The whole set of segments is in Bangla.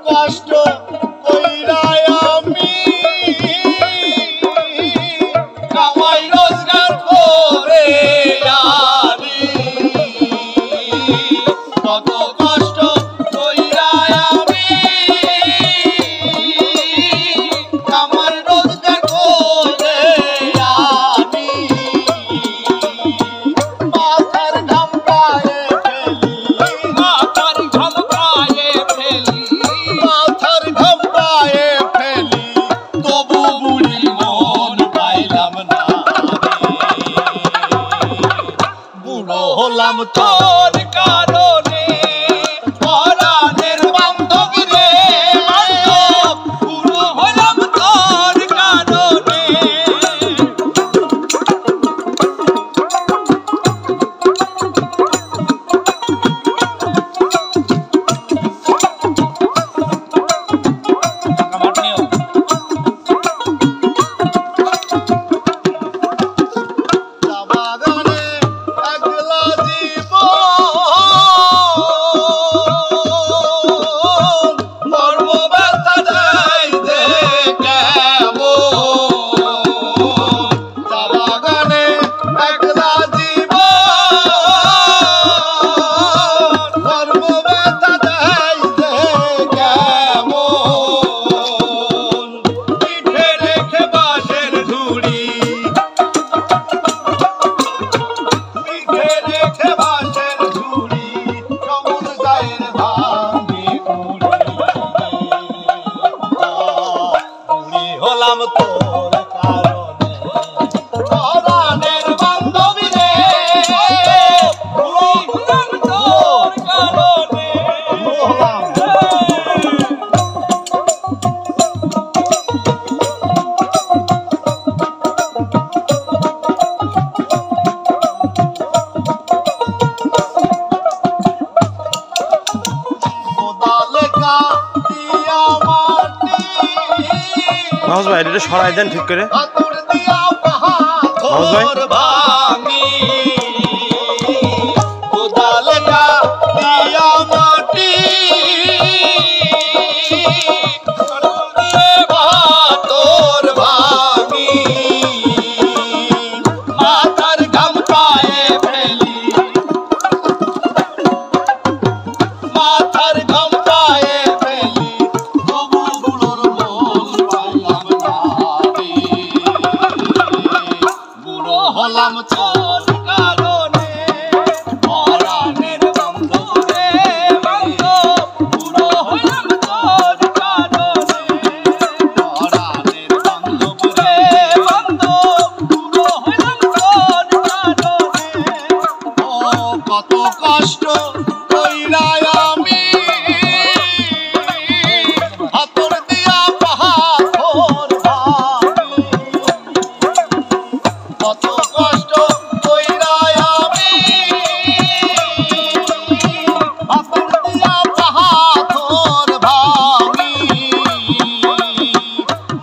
কষ্ট কইরা আমি কামাই রোজগার করে আনি কত কষ্ট কইরা আমি কামাই রোজগার করে আনি মাথার ঘাম পায়ে ফেলি মাথার ঘাম পায়ে ফেলি মাথার ঘাম পায়ে ফেলি তবু বুড়ি মন পাইলাম না বুড়ো হলাম তোর কারণে পরাণের বান্ধবী রে বান্ধব বুড়ো হলাম তোর কারণে বাগানে একলা জীবন মর্ম ব্যথা যাইতে কেমন বাগানে একলা জীবন মর্ম ব্যথা যাইতে কেমন পিঠে রেখে বাঁশের ঝুড়ি পিঠে রেখে বাঁশের ঝুড়ি কেমন গায়ের ভাঙি বুড়ি হলাম তোর কারণে পরাণের বান্ধবী রে বুড়ি হলাম তোর কারণে লেখা দিয়া মাটি মাহফুজ ভাই এটা সরাই দেন ঠিক করে পাথর দিয়া মাহফুজ ভাই পাথর ভাঙি খোদা লেখা দিয়া মাটি পাথর দিয়ে পাথর ভাঙি মাথার ঘাম পায়ে ফেলি মাথার ঘাম পায়ে ফেলি তবু বুড়োর মন পাইলাম না রে বুড়ো হলাম তোর কারণে পরাণের বন্ধু রে বন্ধু বুড়ো হলাম তোর কারণে পরাণের বন্ধু রে বন্ধু বুড়ো হলাম তোর কারণে ও কত কষ্ট কইরা আমি হাতর দিয়া পাথর ভাঙি কত কষ্ট কইরা আমি হাতর দিয়া পাথর ভাঙি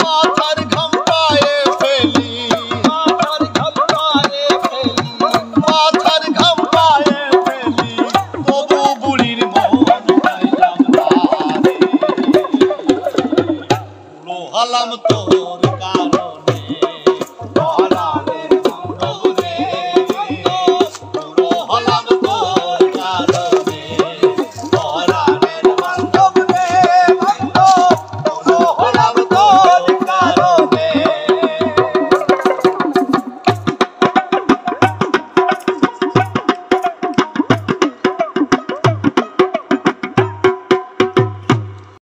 মাথার ঘাম পায়ে ফেলি মাথার ঘাম পায়ে ফেলি মাথার ঘাম পায়ে ফেলি তবু বুড়ির মন পাইলাম না রে বুড়ো হলাম তোর